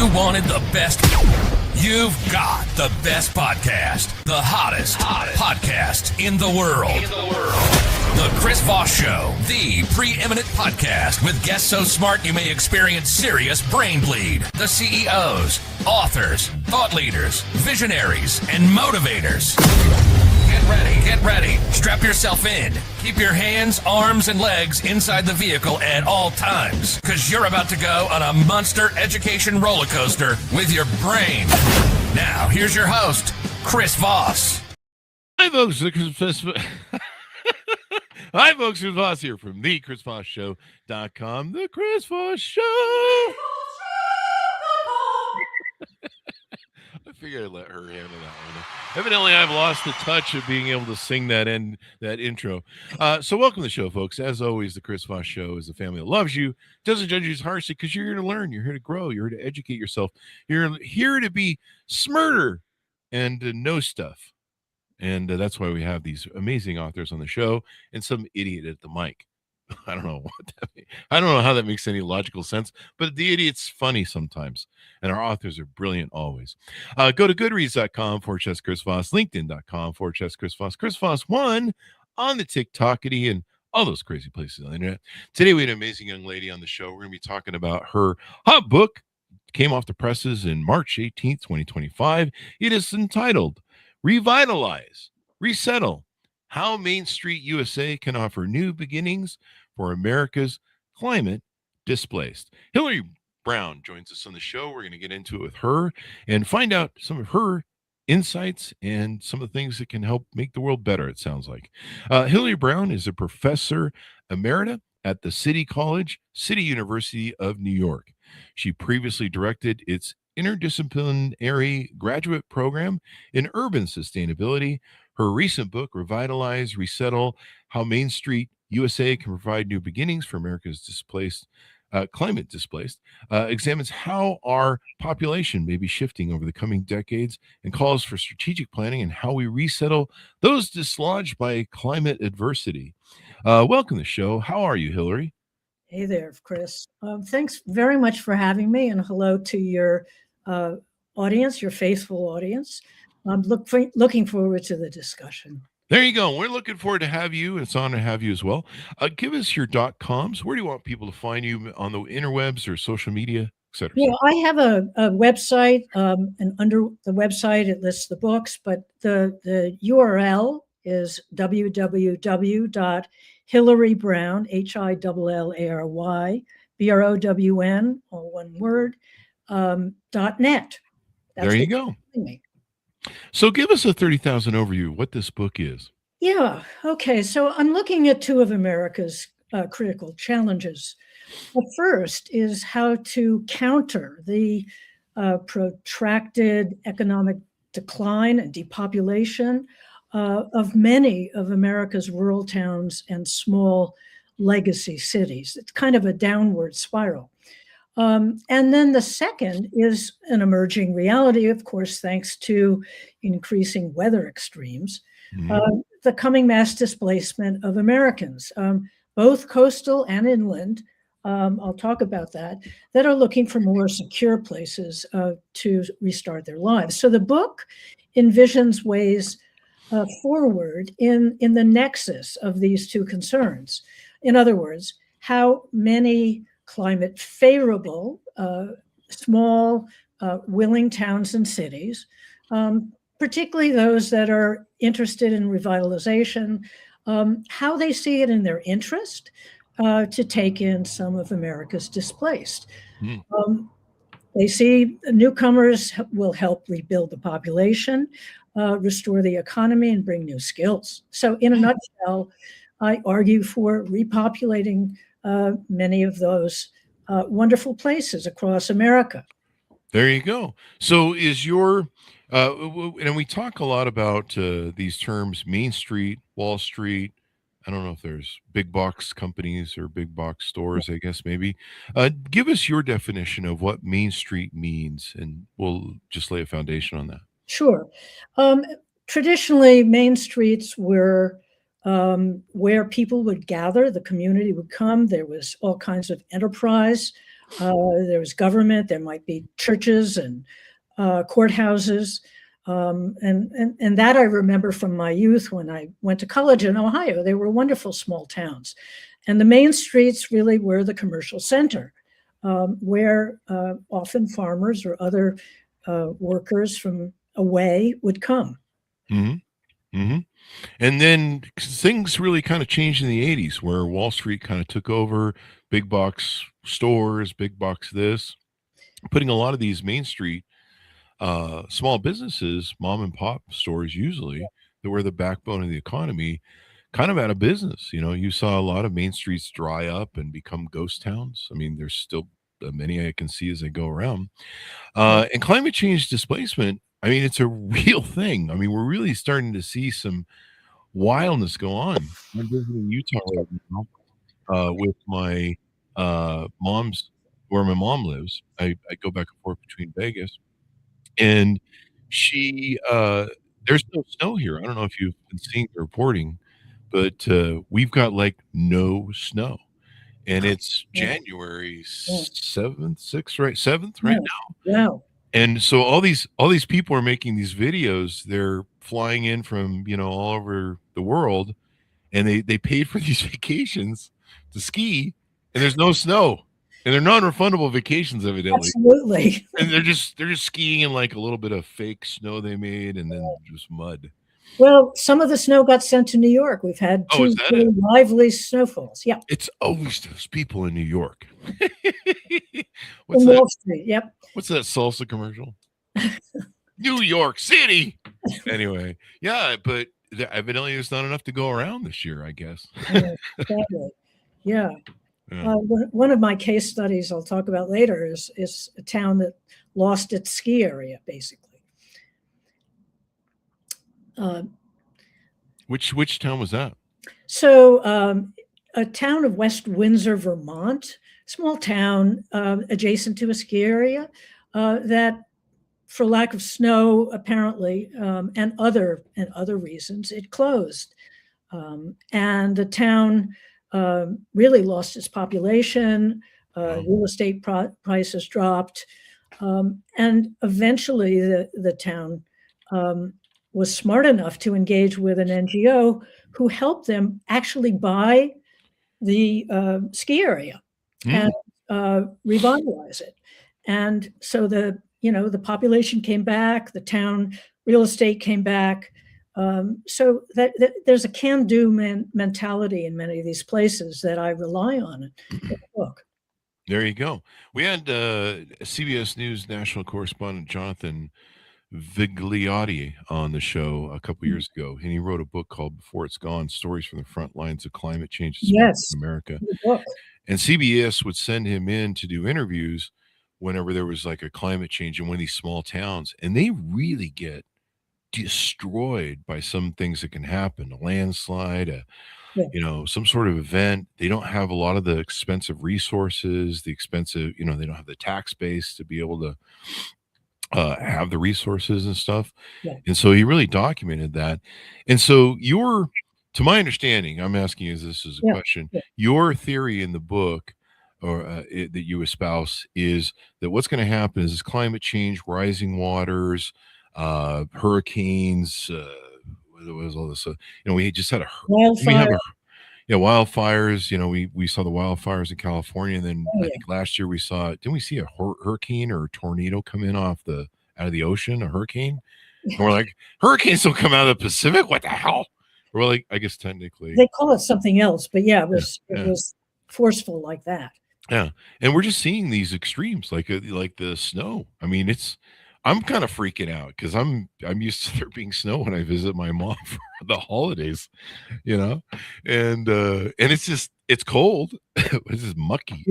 You wanted the best. You've got the best podcast. The hottest podcast in the world. The Chris Voss Show, the preeminent podcast with guests so smart you may experience serious brain bleed. The CEOs, authors, thought leaders, visionaries, and motivators. Get ready. Strap yourself in. Keep your hands, arms, and legs inside the vehicle at all times, because you're about to go on a monster education roller coaster with your brain. Now, here's your host, Chris Voss. Hi, folks. Hi, folks. Chris Voss here from the ChrisVossShow.com. The Chris Voss Show. I figured I'd let her handle that one. Evidently, I've lost the touch of being able to sing that intro. So welcome to the show, folks. As always, the Chris Voss Show is a family that loves you, doesn't judge you harshly, because you're here to learn. You're here to grow. You're here to educate yourself. You're here to be smarter and to know stuff. And that's why we have these amazing authors on the show and some idiot at the mic. I don't know what that means. I don't know how that makes any logical sense, but the idiot's funny sometimes, and our authors are brilliant always. Go to goodreads.com/Chris Voss, linkedin.com/Chris Voss, Chris Voss1 on the TikTokity and all those crazy places on the internet. Today we had an amazing young lady on the show. We're going to be talking about her hot book. Came off the presses in March 18th, 2025. It is entitled Revitalize, Resettle, How Main Street USA Can Offer New Beginnings for America's Climate Displaced. Hillary Brown joins us on the show. We're going to get into it with her and find out some of her insights and some of the things that can help make the world better, it sounds like. Hillary Brown is a professor emerita at the City University of New York. She previously directed its interdisciplinary graduate program in urban sustainability. Her recent book, Revitalize, Resettle, How Main Street USA Can Provide New Beginnings for America's Climate Displaced, examines how our population may be shifting over the coming decades and calls for strategic planning and how we resettle those dislodged by climate adversity. Welcome to the show. How are you, Hillary? Hey there, Chris. Thanks very much for having me, and hello to your audience, your faithful audience. I'm looking forward to the discussion. There you go. We're looking forward to have you. It's an honor to have you as well. Give us your .coms. Where do you want people to find you on the interwebs or social media, etc.? Yeah, I have a website, and under the website it lists the books, but the URL is www.hillary.brown, HILLARY, BROWN, all one word, .net. That's there you go. So give us a 30,000 overview of what this book is. Yeah. Okay. So I'm looking at two of America's critical challenges. The first is how to counter the protracted economic decline and depopulation of many of America's rural towns and small legacy cities. It's kind of a downward spiral. And then the second is an emerging reality, of course, thanks to increasing weather extremes, the coming mass displacement of Americans, both coastal and inland. I'll talk about that are looking for more secure places to restart their lives. So the book envisions ways forward in the nexus of these two concerns. In other words, how many climate favorable, small, willing towns and cities, particularly those that are interested in revitalization, how they see it in their interest to take in some of America's displaced. They see newcomers will help rebuild the population, restore the economy, and bring new skills. So in a nutshell, I argue for repopulating many of those wonderful places across America. There you go. So is your, and we talk a lot about these terms, Main Street, Wall Street. I don't know if there's big box companies or big box stores, I guess, maybe. Give us your definition of what Main Street means, and we'll just lay a foundation on that. Sure. Traditionally, main streets were where people would gather, the community would come. There was all kinds of enterprise There was government. There might be churches and courthouses. And that I remember from my youth when I went to college in Ohio. They were wonderful small towns. And the main streets really were the commercial center, where often farmers or other workers from away would come. Mm-hmm. Mm-hmm. And then things really kind of changed in the 80s, where Wall Street kind of took over, big box stores, big box this, putting a lot of these Main Street small businesses, mom and pop stores usually, that were the backbone of the economy, kind of out of business. You saw a lot of main streets dry up and become ghost towns. I mean, there's still many I can see as I go around. And climate change displacement, I mean, it's a real thing. I mean, we're really starting to see some wildness go on. I'm visiting Utah right now with my mom's, where my mom lives. I go back and forth between Vegas, and she there's no snow here. I don't know if you've been seeing the reporting, but we've got like no snow, and it's January 7th, 6th, right? 7th right now. Wow. And so all these people are making these videos. They're flying in from all over the world, and they paid for these vacations to ski, and there's no snow. And they're non-refundable vacations, evidently. Absolutely. And they're just skiing in like a little bit of fake snow they made, and then just mud. Well, some of the snow got sent to New York. We've had two really lively snowfalls. Yeah. It's always those people in New York. What's that? Wall Street. Yep. What's that salsa commercial? New York City. Anyway, yeah, but evidently there's not enough to go around this year, I guess. Exactly. Yeah. One of my case studies I'll talk about later is a town that lost its ski area, basically. Which town was that? So a town of West Windsor, Vermont, small town adjacent to a ski area that, for lack of snow, apparently, and other reasons, it closed. And the town really lost its population. Real estate prices dropped, and eventually the town was smart enough to engage with an NGO who helped them actually buy the ski area and revitalize it. And so the population came back, the town real estate came back. So that there's a can-do mentality in many of these places that I rely on in the book. There you go. We had CBS News national correspondent Jonathan Vigliotti on the show a couple years ago, and he wrote a book called Before It's Gone, Stories from the Front Lines of Climate Change in America. And CBS would send him in to do interviews whenever there was like a climate change in one of these small towns, and they really get destroyed by some things that can happen, a landslide, some sort of event. They don't have a lot of the expensive resources, they don't have the tax base to be able to have the resources and stuff. And so he really documented that. And so to my understanding, I'm asking you this as a question, your theory in the book that you espouse is that what's going to happen is climate change, rising waters, hurricanes, what was all this? We just had wildfires. We saw the wildfires in California, and then I think last year didn't we see a hurricane or a tornado come in out of the ocean, a hurricane? And we're like, hurricanes don't come out of the Pacific. What the hell? We're like, I guess technically they call it something else, but it was forceful like that. Yeah, and we're just seeing these extremes, like the snow. I mean, I'm kind of freaking out because I'm used to there being snow when I visit my mom for the holidays, and it's cold, it's just mucky,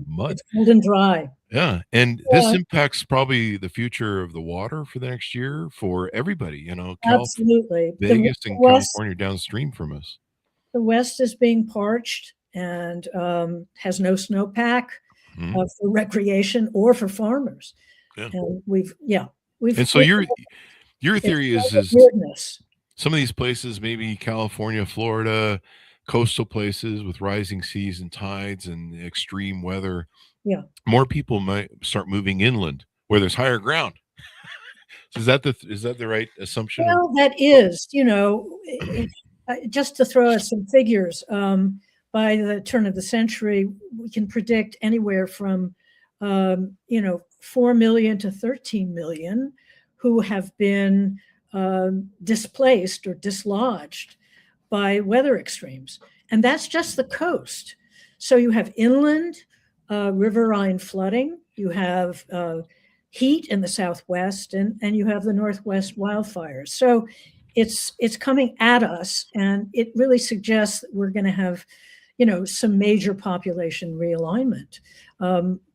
mud, it's cold and dry. Yeah, and this impacts probably the future of the water for the next year for everybody. Absolutely, Vegas and California downstream from us. The West is being parched and has no snowpack for recreation or for farmers. And we've and so your theory is weirdness. Some of these places, maybe California, Florida, coastal places with rising seas and tides and extreme weather, Yeah. more people might start moving inland where there's higher ground. So is that the right assumption of? Well, that is, just to throw out some figures, by the turn of the century, we can predict anywhere from, 4 million to 13 million who have been displaced or dislodged by weather extremes. And that's just the coast. So you have inland riverine flooding, you have heat in the Southwest, and you have the Northwest wildfires. So it's coming at us, and it really suggests that we're going to have, some major population realignment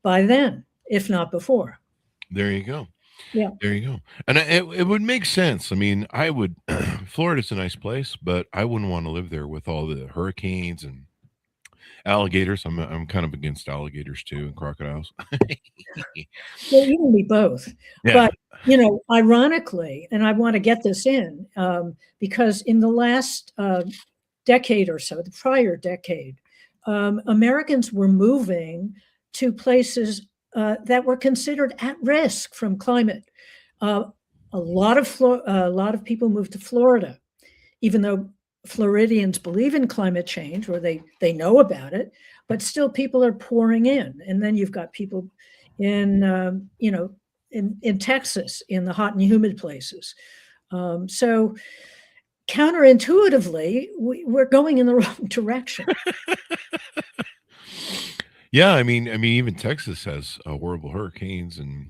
by then, if not before. There you go. Yeah. There you go. And it would make sense. I mean, I would. Florida's a nice place, but I wouldn't want to live there with all the hurricanes and alligators. I'm kind of against alligators too, and crocodiles. Well, you and me both. Yeah. But, ironically, and I want to get this in, because in the last decade or so, the prior decade, Americans were moving to places that were considered at risk from climate. A lot of people moved to Florida, even though Floridians believe in climate change, or they know about it, but still people are pouring in. And then you've got people in Texas, in the hot and humid places. So counterintuitively, we're going in the wrong direction. Yeah, I mean, even Texas has horrible hurricanes, and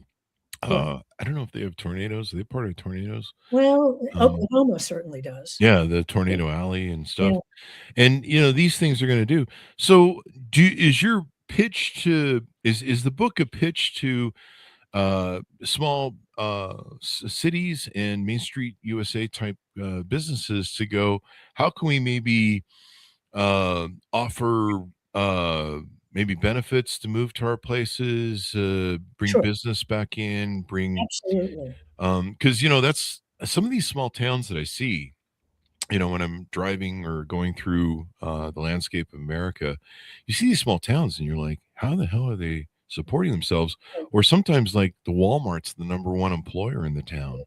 Yeah. I don't know if they have tornadoes. Are they part of tornadoes? Well, Um, Oklahoma certainly does. yeah, the tornado alley and stuff. Yeah. And these things are going to do. So, is your pitch to is the book a pitch to small cities and Main Street USA type businesses to go? How can we maybe offer maybe benefits to move to our places, bring Sure. business back in, bring Absolutely. because that's some of these small towns that I see, when I'm driving or going through the landscape of America, you see these small towns and you're like, how the hell are they supporting themselves? Or sometimes like the Walmart's the number one employer in the town,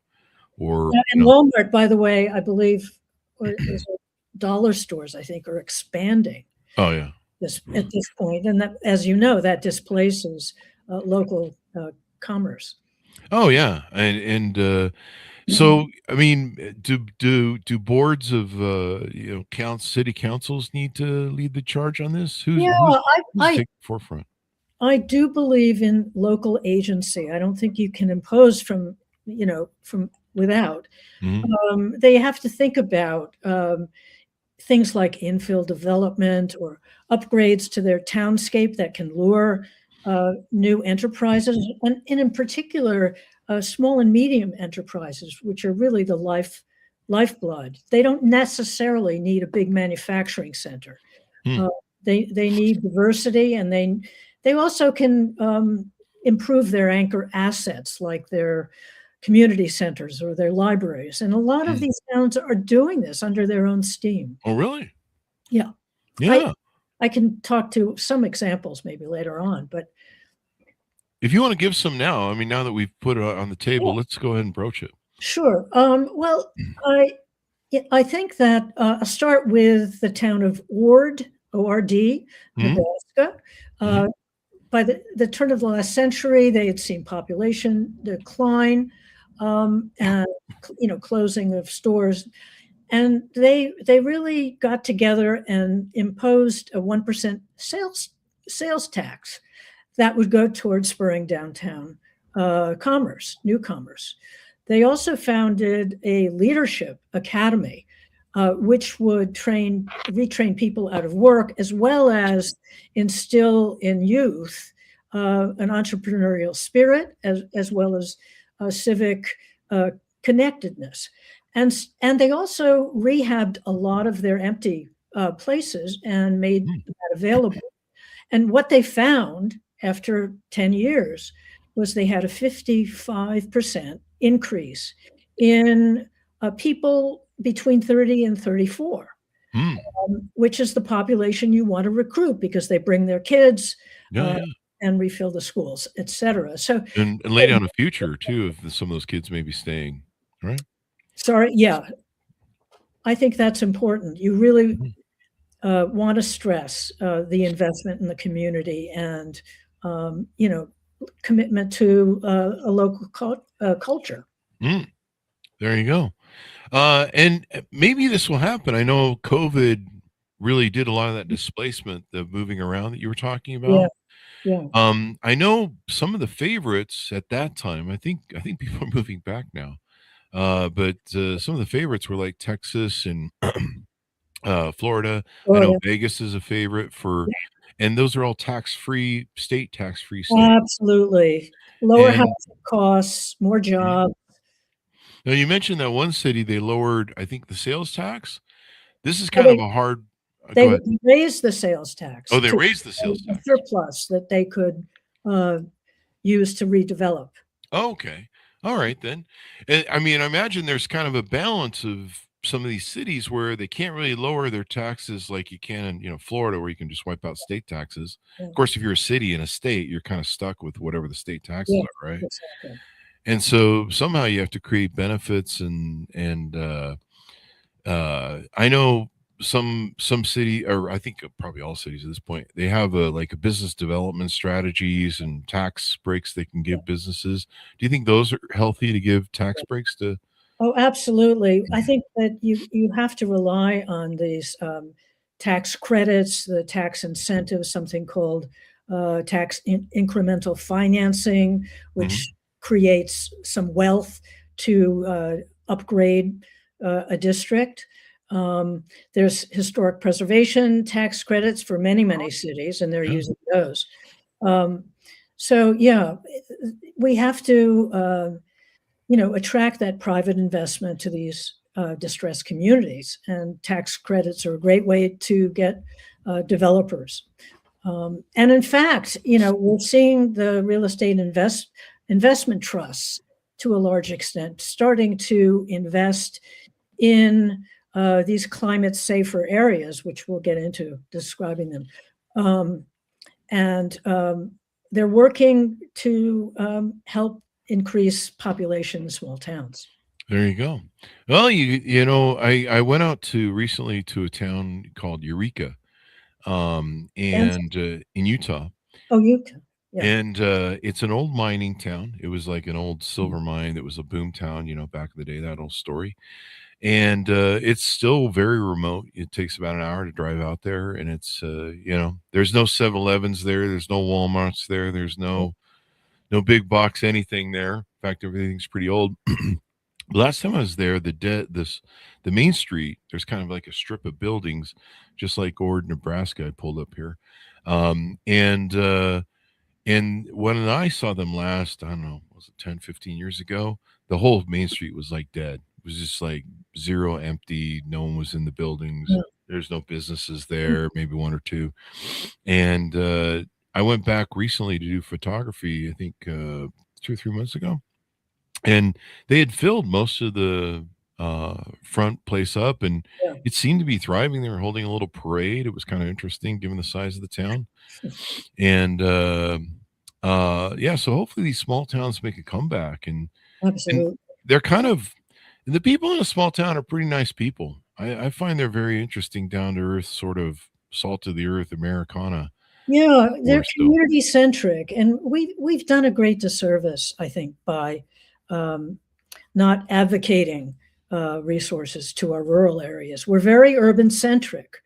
or Yeah, and Walmart, by the way, I believe, or is it dollar stores, I think, are expanding oh yeah, at this point, and that, as you know, that displaces local commerce. oh yeah, and so I mean, do boards of city councils need to lead the charge on this? Yeah, Who's I taking the forefront? I do believe in local agency. I don't think you can impose from without. Mhm. They have to think about things like infill development or upgrades to their townscape that can lure new enterprises, and in particular, small and medium enterprises, which are really the lifeblood. They don't necessarily need a big manufacturing center. Hmm. Uh, they need diversity, and they also can improve their anchor assets, like their community centers or their libraries. And a lot of Hmm. these towns are doing this under their own steam. Oh really? Yeah. I Yeah. I can talk to some examples maybe later on, but If you want to give some now, I mean, now that we've put it on the table, yeah, let's go ahead and broach it. sure. Well, I think that I'll start with the town of Ord, Mhm. Nebraska. Mhm. By the turn of the last century, they had seen population decline, and closing of stores, and they really got together and imposed a 1% sales tax that would go towards spurring downtown new commerce. They also founded a leadership academy, which would retrain people out of work, as well as instill in youth an entrepreneurial spirit, as well as civic connectedness. And they also rehabbed a lot of their empty places and made Mm. that available. And what they found after 10 years was they had a 55% increase in people between 30 and 34, Mm. which is the population you want to recruit because they bring their kids. Yeah, Uh, yeah. and refill the schools, etc. So, And lay down a future too if some of those kids may be staying, right? sorry, yeah, I think that's important. You really Mhm. want to stress the investment in the community and, you know, commitment to a local culture. Mm, there you go. And maybe this will happen. I know COVID really did a lot of that displacement, the moving around that you were talking Yeah, about. yeah. I know some of the favorites at that time. I think people are moving back now. But some of the favorites were like Texas and Florida. I know Florida. Vegas is a favorite for, and those are all state tax-free states. Absolutely. Lower And housing costs, more Mhm. jobs. Now you mentioned that one city they lowered, I think, the sales tax. This is Well, kind of a hard. they Go ahead. raised the sales tax Oh, they to raised the sales a tax. surplus that they could uh, use to redevelop. Oh, okay. All right then. I mean, I imagine there's kind of a balance of some of these cities where they can't really lower their taxes like you can in, Florida, where you can just wipe out state taxes. Yeah, Of course, if you're a city in a state, you're kind of stuck with whatever the state taxes yeah, are, right? exactly. And so somehow you have to create benefits and I know some city, or I think probably all cities at this point, they have a business development strategies and tax breaks they can Yeah. give businesses. Do you think those are healthy to give tax breaks to? Oh, absolutely. I Mhm. think that you have to rely on these tax credits, the tax incentives, something called tax incremental financing, Mhm. which creates some wealth to upgrade a district. There's historic preservation tax credits for many cities, and they're Yeah, using those. Um, so, yeah, we have to. Attract that private investment to these distressed communities. And tax credits are a great way to get developers. And in fact, we're seeing the real estate investment trusts to a large extent starting to invest in these climate safer areas, which we'll get into describing them. Um, and they're working to help increase population in small towns. there you go. Well, I went out to recently to a town called Eureka, And and in Utah. oh, you can, yeah. And it's an old mining town. It was like an old Mhm. silver mine that was a boom town, back in the day, that old story. And it's still very remote. It takes about an hour to drive out there, and it's there's no 7-Elevens there, there's no Walmarts there, there's no big box anything there. In fact, everything's pretty old. Last time I was there, the main street, there's kind of like a strip of buildings, just like Ord, Nebraska. I pulled up here. And when I saw them last, I don't know, was it 10, 15 years ago? The whole main street was like dead. It was just like zero empty. No one was in the buildings. Yeah. There's no businesses there, maybe one or two. And I went back recently to do photography, I think 2 or 3 months ago. And they had filled most of the front place up, and Yeah. it seemed to be thriving. They were holding a little parade. It was kind of interesting given the size of the town. And yeah, so hopefully these small towns make a comeback, and Absolutely. they're kind of, the people in a small town are pretty nice people. I find they're very interesting, down to earth, sort of salt of the earth Americana Yeah, or they're so. community centric, and we've done a great disservice, I think, by um, not advocating resources to our rural areas. We're very urban centric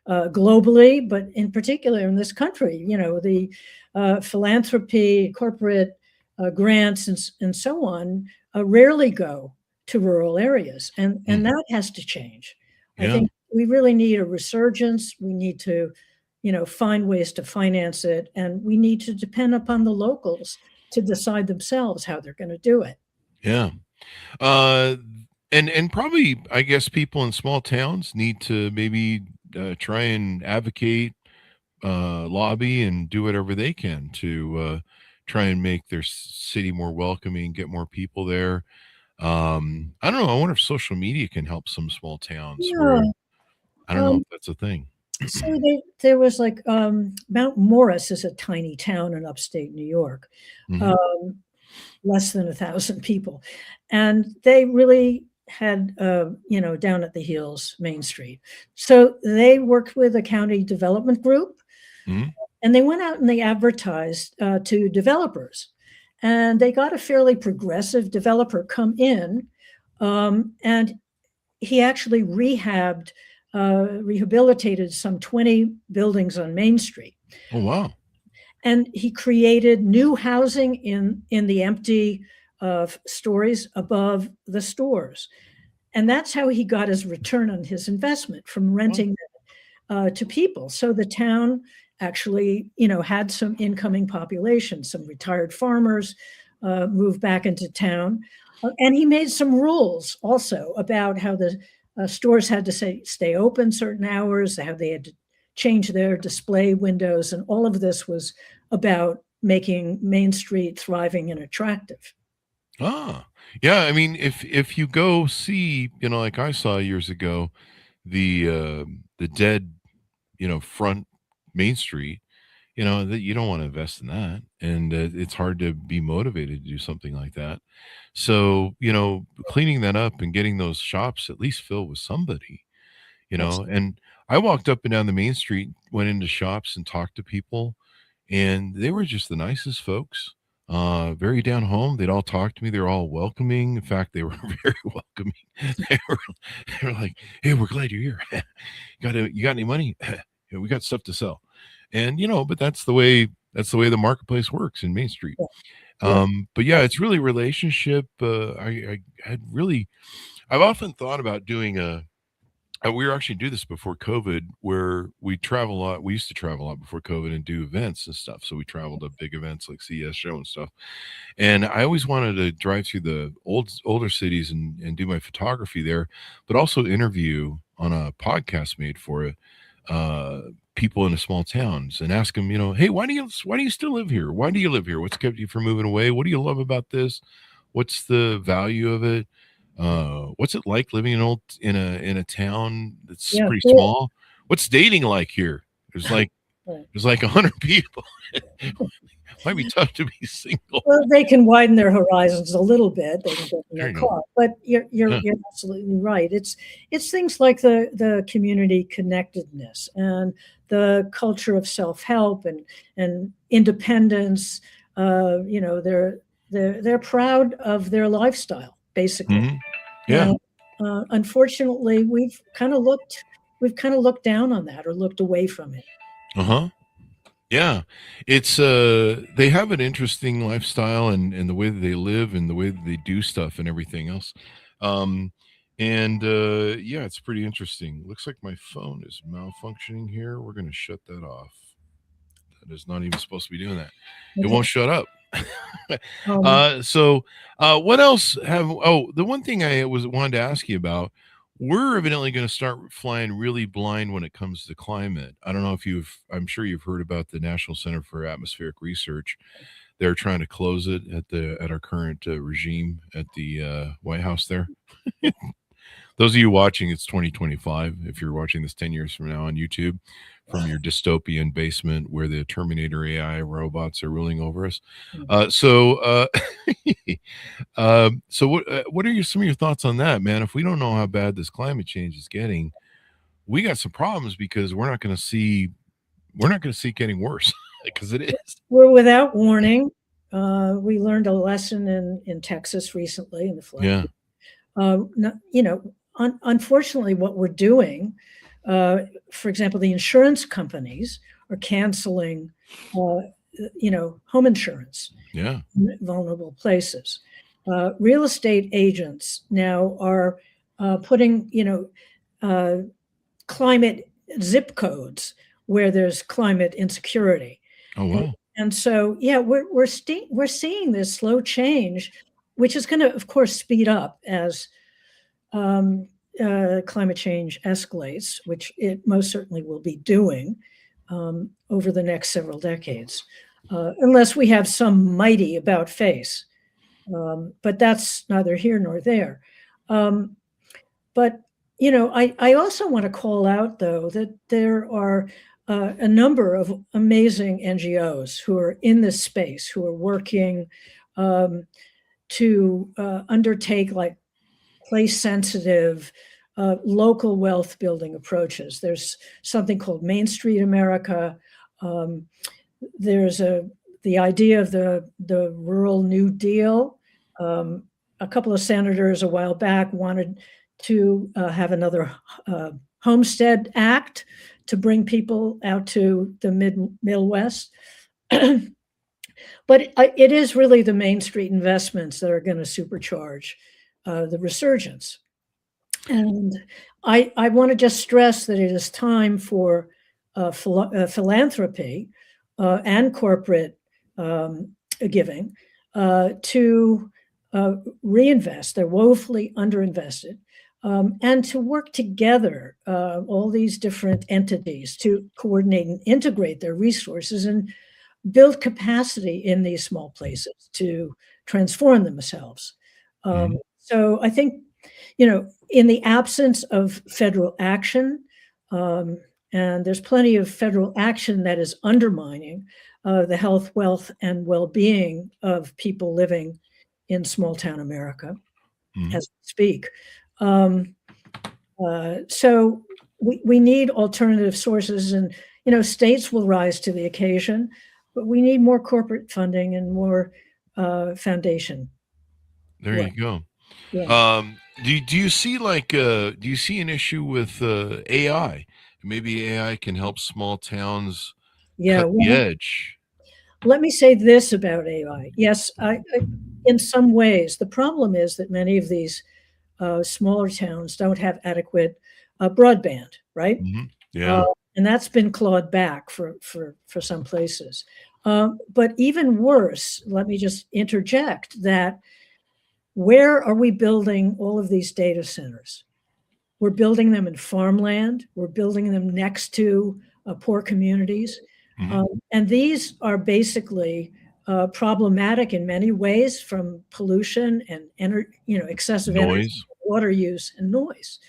globally, but in particular in this country, the philanthropy, corporate grants, and so on rarely go to rural areas, and Mhm. that has to change. I Yeah, think we really need a resurgence. We need to, find ways to finance it, and we need to depend upon the locals to decide themselves how they're going to do it. yeah. Uh, and probably, I guess, people in small towns need to maybe try and advocate, lobby, and do whatever they can to try and make their city more welcoming, get more people there. I don't know. I wonder if social media can help some small towns Yeah. where, I don't know Um, if that's a thing. So there was like Mount Morris is a tiny town in upstate New York, Mhm. less than 1,000 people, and they really had down at the Heels Main Street. So they worked with a county development group, Mhm. and they went out and they advertised to developers, and they got a fairly progressive developer come in, and he actually rehabilitated some 20 buildings on Main Street. Oh, wow. And he created new housing in the empty stories above the stores. And that's how he got his return on his investment from Wow. renting to people. So the town actually, had some incoming population, some retired farmers moved back into town. And he made some rules also about how the stores had to stay open certain hours, how they had to change their display windows. And all of this was about making Main Street thriving and attractive. Ah, yeah. I mean, if you go see, like I saw years ago, the dead, front Main Street, that you don't want to invest in that, and it's hard to be motivated to do something like that. So, cleaning that up and getting those shops at least filled with somebody, That's and I walked up and down the Main Street, went into shops and talked to people, and they were just the nicest folks. Very down home. They'd all talk to me. They're all welcoming. In fact, they were very welcoming. They were, they were like, "Hey, we're glad you're here. You got any money? Yeah, we got stuff to sell." And but that's the way the marketplace works in Main Street. yeah, yeah, But yeah, it's really relationship. I've often thought about doing we were actually do this before COVID, where we travel a lot. We used to travel a lot before COVID and do events and stuff. So we traveled to big events like CES show and stuff. And I always wanted to drive through the older cities and do my photography there, but also interview on a podcast made for it, uh, people in the small towns and ask them, hey, why do you still live here? Why do you live here? What's kept you from moving away? What do you love about this? What's the value of it? What's it like living in a town that's yeah, pretty cool. small? What's dating like here? There's like Right. there's like 100 people. Might be tough to be single. Well, they can widen their horizons a little bit. They can get in There their you go. car, but you're you're Yeah. you're absolutely right. It's things like the community connectedness and the culture of self-help and independence. They're proud of their lifestyle, basically. Mhm. Yeah. And unfortunately, we've kind of looked down on that or looked away from it. Uh-huh. Yeah. It's they have an interesting lifestyle and the way that they live and the way that they do stuff and everything else. Um and yeah, it's pretty interesting. Looks like my phone is malfunctioning here. We're going to shut that off. That is not even supposed to be doing that. It Okay. won't shut up. Um, What else the one thing I wanted to ask you about, we're evidently going to start flying really blind when it comes to climate. I don't know if I'm sure you've heard about the National Center for Atmospheric Research. They're trying to close it at our current regime at the White House there. Those of you watching, it's 2025. If you're watching this 10 years from now on YouTube, from your dystopian basement where the Terminator AI robots are ruling over us. So what are some of your thoughts on that, man? If we don't know how bad this climate change is getting, we got some problems because we're not going to see it getting worse because it is. we're without warning. We learned a lesson in Texas recently in the flood. Yeah. Unfortunately, what we're doing, for example, the insurance companies are canceling, home insurance Yeah. in vulnerable places. Real estate agents now are putting, climate zip codes where there's climate insecurity. Oh, And, wow. and so, yeah, we're seeing this slow change, which is going to, of course, speed up as climate change escalates, which it most certainly will be doing over the next several decades, unless we have some mighty about face. But that's neither here nor there. But I also want to call out, though, that there are a number of amazing NGOs who are in this space, who are working to undertake like place-sensitive local wealth building approaches. There's something called Main Street America. There's the idea of the Rural New Deal. A couple of senators a while back wanted to have another Homestead Act to bring people out to the Middle West. But it is really the Main Street investments that are going to supercharge the resurgence. And I want to just stress that it is time for philanthropy and corporate giving to reinvest. They're woefully underinvested. And to work together, all these different entities to coordinate and integrate their resources and build capacity in these small places to transform themselves. So I think, in the absence of federal action, and there's plenty of federal action that is undermining the health, wealth, and well-being of people living in small town America as we speak. So we need alternative sources, and states will rise to the occasion, but we need more corporate funding and more foundation. There you go. Yeah. Do you see do you see an issue with AI? Maybe AI can help small towns cut the edge. Let me say this about AI. Yes, in some ways, the problem is that many of these smaller towns don't have adequate broadband, right? Yeah. And that's been clawed back for some places. But even worse, let me just interject that where are we building all of these data centers? We're building them in farmland. We're building them next to poor communities. And these are basically problematic in many ways, from pollution and excessive energy, water use, and noise.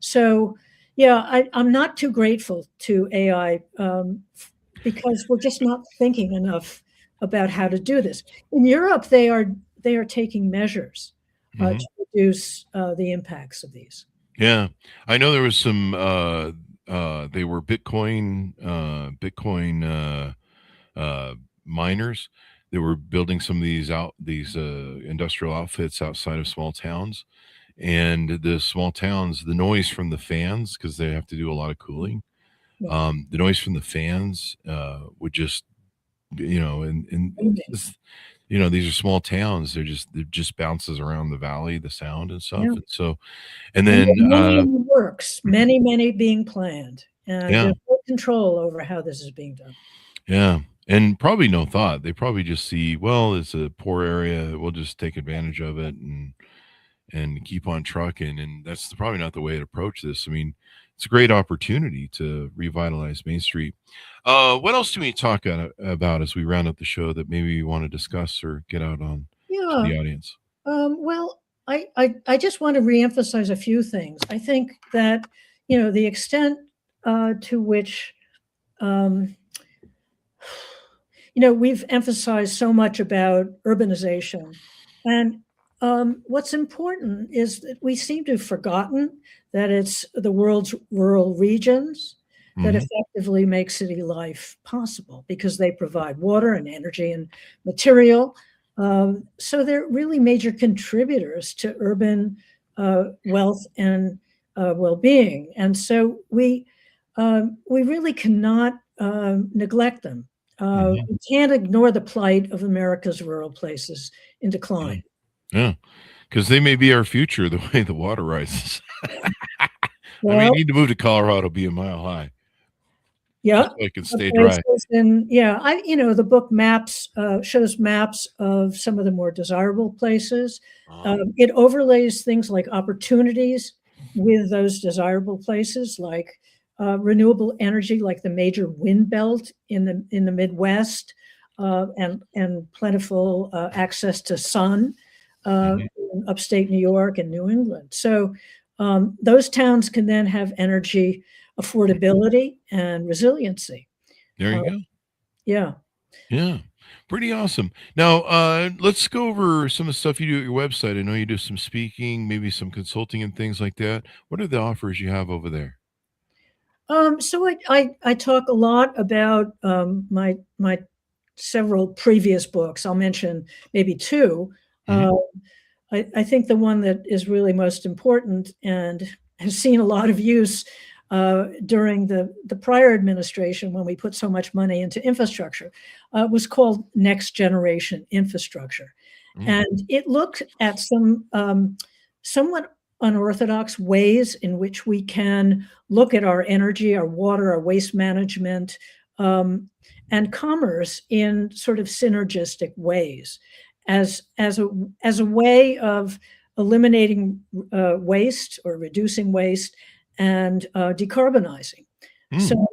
So, yeah, I'm not too grateful to AI because we're just not thinking enough about how to do this. In Europe, they are taking measures to reduce the impacts of these. Yeah, I know there was some. They were Bitcoin miners. They were building some of these industrial outfits outside of small towns, and the small towns, the noise from the fans, because they have to do a lot of cooling. The noise from the fans would just, these are small towns. It just bounces around the valley, the sound and stuff. And so, and then many being planned, and there's no control over how this is being done. Yeah. And probably no thought. They probably just see, well, it's a poor area. We'll just take advantage of it and keep on trucking. And that's probably not the way to approach this. I mean, it's a great opportunity to revitalize Main Street. What else do we talk about as we round up the show that maybe you want to discuss or get out on to the audience? Well, I just want to reemphasize a few things. I think that, the extent to which, we've emphasized so much about urbanization. And what's important is that we seem to have forgotten that it's the world's rural regions that effectively make city life possible, because they provide water and energy and material. So they're really major contributors to urban wealth and well-being. And so we really cannot neglect them. We can't ignore the plight of America's rural places in decline. Yeah, because they may be our future the way the water rises. Well, I mean, you need to move to Colorado, be a mile high. Yeah, so I can stay dry. And the book shows maps of some of the more desirable places. It overlays things like opportunities with those desirable places, like renewable energy, like the major wind belt in the Midwest, and plentiful access to sun in upstate New York and New England. So those towns can then have energy affordability and resiliency. There you go. Yeah. Yeah. Pretty awesome. Now, let's go over some of the stuff you do at your website. I know you do some speaking, maybe some consulting and things like that. What are the offers you have over there? So I talk a lot about my several previous books. I'll mention maybe two. Mhm. I think the one that is really most important and has seen a lot of use during the prior administration when we put so much money into infrastructure was called Next Generation Infrastructure. Mm. And it looked at some somewhat unorthodox ways in which we can look at our energy, our water, our waste management, and commerce in sort of synergistic ways as a way of eliminating waste or reducing waste and decarbonizing. Mm. So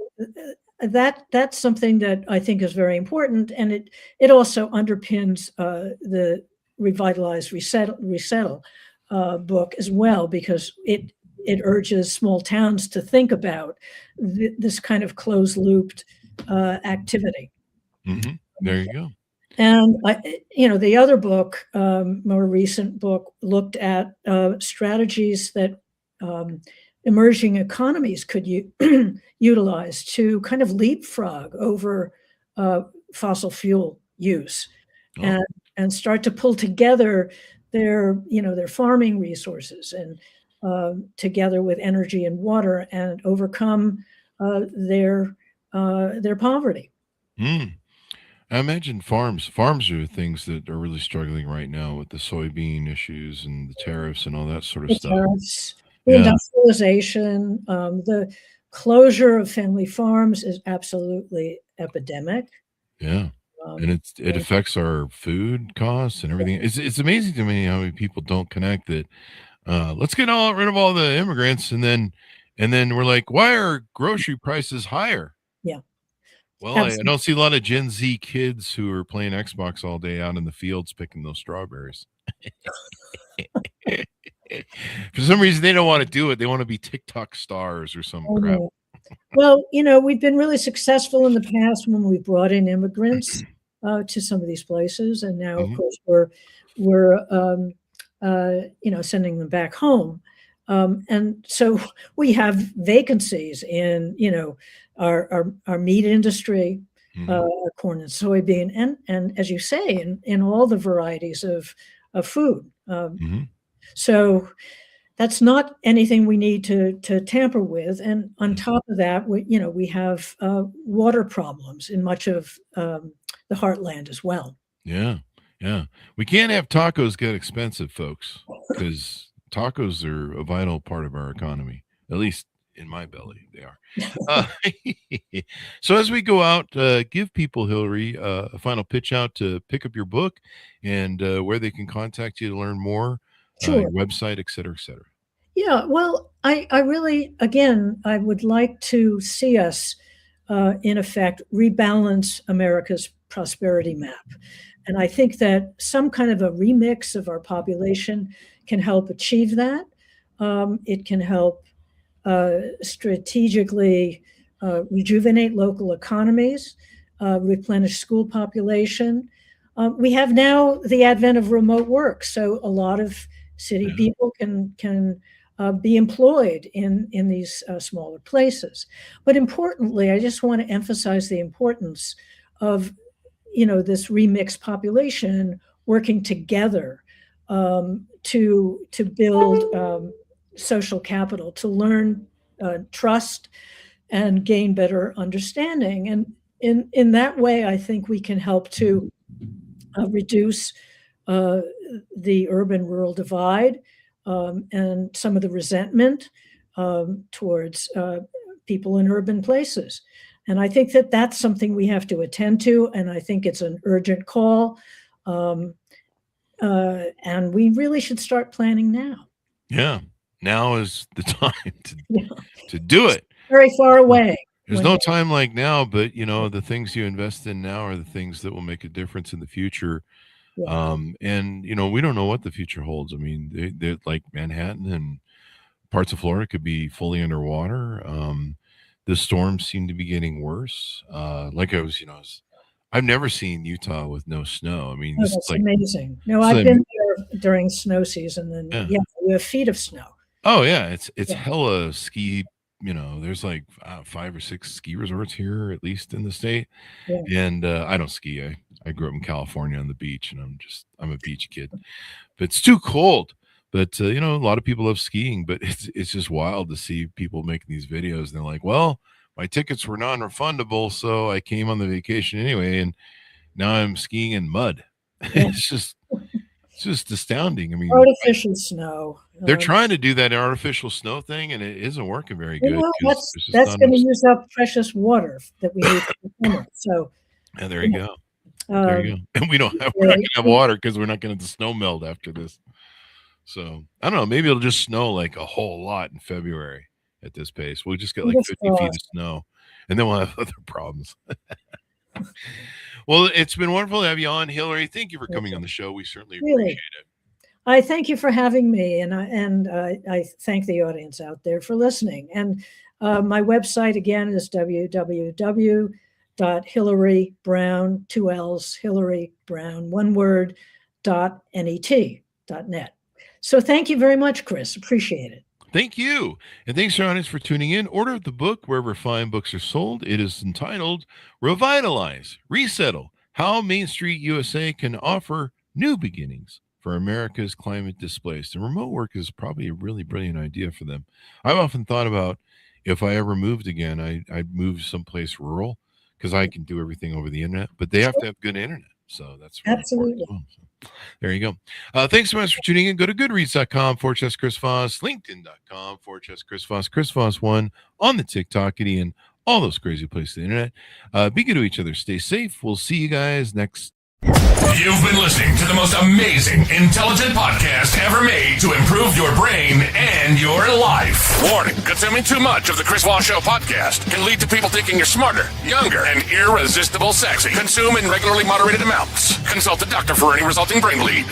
that's something that I think is very important, and it also underpins the Revitalize Resettle book as well, because it urges small towns to think about this kind of closed-looped activity. Mhm. There you go. And the other book, more recent book, looked at strategies that emerging economies could utilize to kind of leapfrog over fossil fuel use, Oh. and start to pull together their farming resources and together with energy and water and overcome their poverty. Mm. I imagine farms are things that are really struggling right now with the soybean issues and the tariffs and all that sort of The stuff. tariffs, the Yeah. industrialization, the closure of family farms is absolutely epidemic. Yeah. And Um, it and affects our food costs and everything. It's amazing to me how many people don't connect that. Let's get rid of all the immigrants, and then we're like, why are grocery prices higher? yeah, Well, I absolutely. don't see a lot of Gen Z kids who are playing Xbox all day out in the fields picking those strawberries. For some reason, they don't want to do it. They want to be TikTok stars or some crap. Well, we've been really successful in the past when we brought in immigrants to some of these places, and now, of Mhm. course, we're sending them back home, and so we have vacancies in our meat industry, Mhm. our corn and soybean, and as you say, in all the varieties of food. Mhm. So that's not anything we need to tamper with, and on Mhm. top of that, we have water problems in much of the heartland as well. Yeah. Yeah. We can't have tacos get expensive, folks, because tacos are a vital part of our economy. At least in my belly, they are. Uh, so as we go out, give people, Hillary, a final pitch out to pick up your book and where they can contact you to learn more, Sure. your website, et cetera, et cetera. Yeah, well, I really, again, I would like to see us, in effect, rebalance America's prosperity map. And I think that some kind of a remix of our population can help achieve that. It can help strategically rejuvenate local economies, replenish school population. We have now the advent of remote work, so a lot of city Yeah. people can be employed in these smaller places. But importantly, I just want to emphasize the importance of this remixed population working together to build social capital, to learn trust and gain better understanding. And in that way, I think we can help to reduce uh, the urban-rural divide, and some of the resentment towards people in urban places. And I think that that's something we have to attend to, and I think it's an urgent call. Um, and we really should start planning now. Yeah. Now is the time to Yeah. to do It's it. very far away. There's When no time like now, but the things you invest in now are the things that will make a difference in the future. Yeah. And we don't know what the future holds. I mean, they're like Manhattan and parts of Florida could be fully underwater. The storms seem to be getting worse. I've never seen Utah with no snow. I mean, that's amazing. No, I've been there during snow season, and we have feet of snow. Oh yeah, it's hella ski. There's like 5 or 6 ski resorts here, at least in the state. Yeah. And I don't ski. I grew up in California on the beach, and I'm a beach kid. But it's too cold. But a lot of people love skiing, but it's just wild to see people making these videos. And they're like, well, my tickets were non-refundable, so I came on the vacation anyway, and now I'm skiing in mud. Yeah. It's just astounding. I mean, artificial snow. They're trying to do that artificial snow thing, and it isn't working very good. That's going to use up precious water that we need for the summer. So, and there you go. There you go. And we're not going to have water because we're not going to snow melt after this. So I don't know. Maybe it'll just snow like a whole lot in February at this pace. We'll just get like 50 feet of snow, and then we'll have other problems. Well, it's been wonderful to have you on, Hillary. Thank you for coming on the show. We certainly appreciate it. I thank you for having me, and I thank the audience out there for listening. And my website again is www.hillarybrown, 2 L's, Hillary Brown, 1 word, .net. So thank you very much, Chris. Appreciate it. Thank you. And thanks, audience, for tuning in. Order the book wherever fine books are sold. It is entitled Revitalize, Resettle, How Main Street USA Can Offer New Beginnings for America's Climate Displaced. And remote work is probably a really brilliant idea for them. I've often thought about if I ever moved again, I'd move someplace rural because I can do everything over the internet, but they have to have good internet. So that's really absolutely. There you go. Thanks so much for tuning in. Go to goodreads.com/Chris Voss, LinkedIn.com/Chris Voss, Chris Voss1 on the TikTokity and all those crazy places on the internet. Be good to each other. Stay safe. We'll see you guys next. You've been listening to the most amazing, intelligent podcast ever made to improve your brain and your life. Warning, consuming too much of the Chris Voss Show podcast can lead to people thinking you're smarter, younger, and irresistible sexy. Consume in regularly moderated amounts. Consult a doctor for any resulting brain bleed.